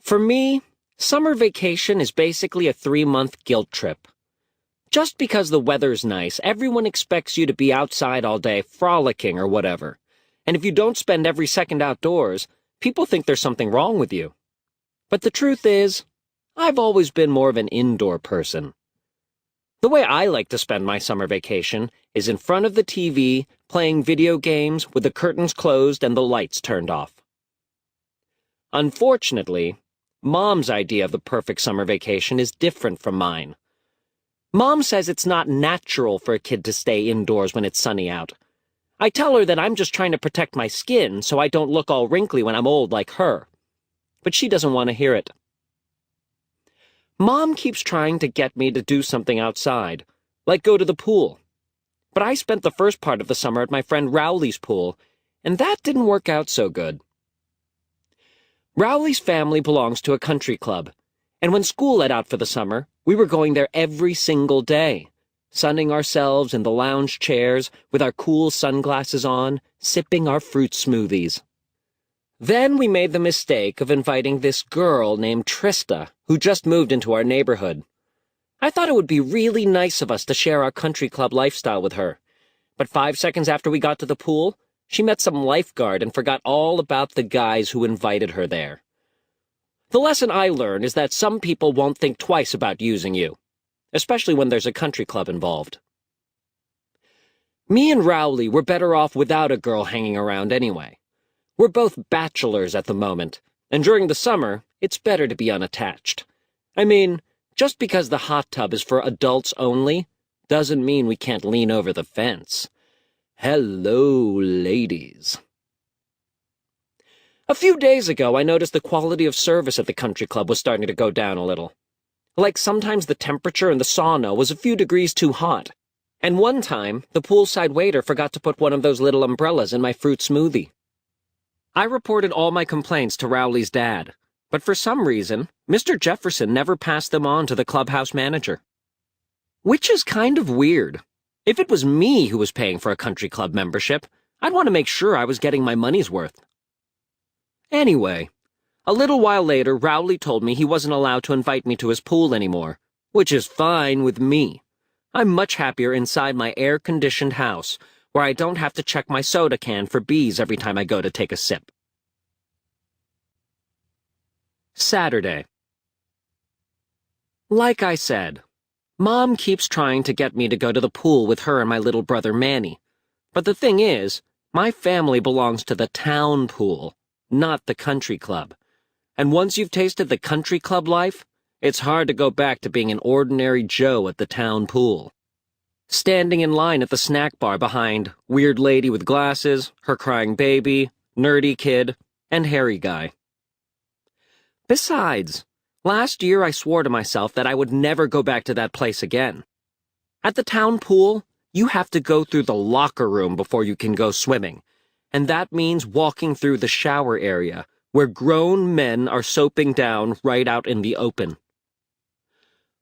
For me, summer vacation is basically a 3-month guilt trip. Just because the weather's nice, everyone expects you to be outside all day frolicking or whatever. And if you don't spend every second outdoors, people think there's something wrong with you. But the truth is, I've always been more of an indoor person. The way I like to spend my summer vacation is in front of the TV, playing video games with the curtains closed and the lights turned off. Unfortunately, Mom's idea of the perfect summer vacation is different from mine. Mom says it's not natural for a kid to stay indoors when it's sunny out. I tell her that I'm just trying to protect my skin so I don't look all wrinkly when I'm old like her. But she doesn't want to hear it. Mom keeps trying to get me to do something outside, like go to the pool. But I spent the first part of the summer at my friend Rowley's pool, and that didn't work out so good. Rowley's family belongs to a country club, and when school let out for the summer, we were going there every single day, sunning ourselves in the lounge chairs with our cool sunglasses on, sipping our fruit smoothies. Then we made the mistake of inviting this girl named Trista, who just moved into our neighborhood. I thought it would be really nice of us to share our country club lifestyle with her, but 5 seconds after we got to the pool, she met some lifeguard and forgot all about the guys who invited her there. The lesson I learned is that some people won't think twice about using you, especially when there's a country club involved. Me and Rowley were better off without a girl hanging around anyway. We're both bachelors at the moment, and during the summer, it's better to be unattached. I mean, just because the hot tub is for adults only doesn't mean we can't lean over the fence. Hello, ladies. A few days ago, I noticed the quality of service at the country club was starting to go down a little. Like sometimes the temperature in the sauna was a few degrees too hot. And one time, the poolside waiter forgot to put one of those little umbrellas in my fruit smoothie. I reported all my complaints to Rowley's dad, but for some reason, Mr. Jefferson never passed them on to the clubhouse manager. Which is kind of weird. If it was me who was paying for a country club membership, I'd want to make sure I was getting my money's worth. Anyway, a little while later, Rowley told me he wasn't allowed to invite me to his pool anymore, which is fine with me. I'm much happier inside my air-conditioned house, where I don't have to check my soda can for bees every time I go to take a sip. Saturday. Like I said, Mom keeps trying to get me to go to the pool with her and my little brother Manny. But the thing is, my family belongs to the town pool, not the country club. And once you've tasted the country club life, it's hard to go back to being an ordinary Joe at the town pool. Standing in line at the snack bar behind weird lady with glasses, her crying baby, nerdy kid, and hairy guy. Besides, last year I swore to myself that I would never go back to that place again. At the town pool, you have to go through the locker room before you can go swimming, and that means walking through the shower area, where grown men are soaping down right out in the open.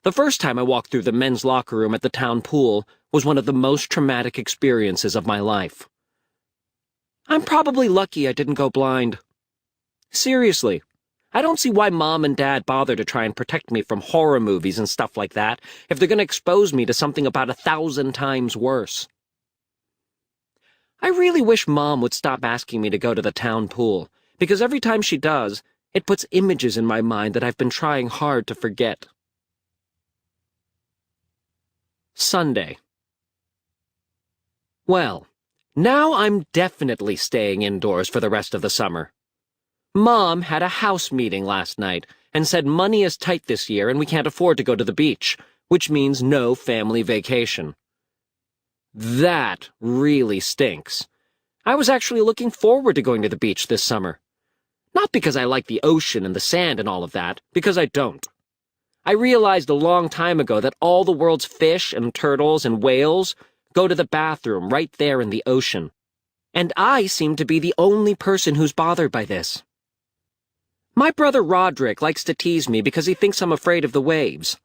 The first time I walked through the men's locker room at the town pool was one of the most traumatic experiences of my life. I'm probably lucky I didn't go blind. Seriously, I don't see why Mom and Dad bother to try and protect me from horror movies and stuff like that if they're going to expose me to something about 1,000 times worse. I really wish Mom would stop asking me to go to the town pool, because every time she does, it puts images in my mind that I've been trying hard to forget. Sunday. Well, now I'm definitely staying indoors for the rest of the summer. Mom had a house meeting last night and said money is tight this year and we can't afford to go to the beach, which means no family vacation. That really stinks. I was actually looking forward to going to the beach this summer. Not because I like the ocean and the sand and all of that, because I don't. I realized a long time ago that all the world's fish and turtles and whales go to the bathroom right there in the ocean. And I seem to be the only person who's bothered by this. My brother Roderick likes to tease me because he thinks I'm afraid of the waves.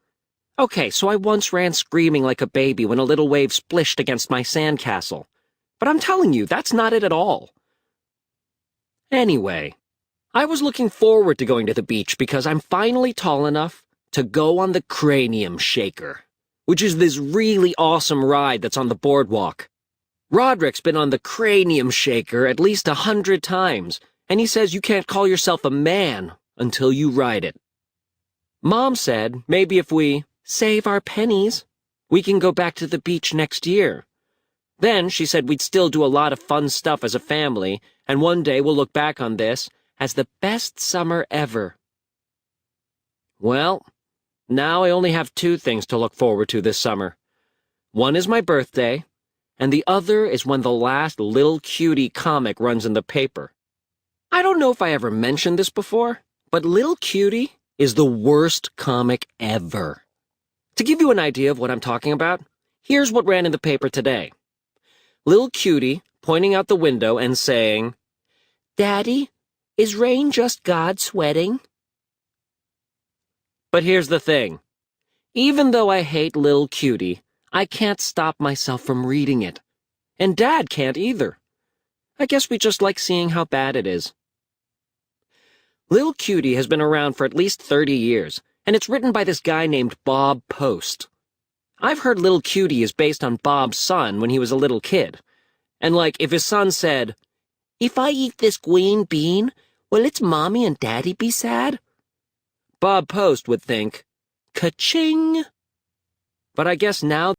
Okay, so I once ran screaming like a baby when a little wave splished against my sandcastle. But I'm telling you, that's not it at all. Anyway, I was looking forward to going to the beach because I'm finally tall enough to go on the cranium shaker, which is this really awesome ride that's on the boardwalk. Roderick's been on the cranium shaker at least 100 times, and he says you can't call yourself a man until you ride it. Mom said maybe if we save our pennies, we can go back to the beach next year. Then she said we'd still do a lot of fun stuff as a family, and one day we'll look back on this as the best summer ever. Well, now I only have 2 things to look forward to this summer. One is my birthday, and the other is when the last Little Cutie comic runs in the paper. I don't know if I ever mentioned this before, but Little Cutie is the worst comic ever. To give you an idea of what I'm talking about, here's what ran in the paper today. Little Cutie pointing out the window and saying, "Daddy, is rain just God sweating?" But here's the thing. Even though I hate Little Cutie, I can't stop myself from reading it. And Dad can't either. I guess we just like seeing how bad it is. Little Cutie has been around for at least 30 years, and it's written by this guy named Bob Post. I've heard Little Cutie is based on Bob's son when he was a little kid. And like, if his son said, "If I eat this green bean, will its mommy and daddy be sad?" Bob Post would think, "Ka-ching!" But I guess now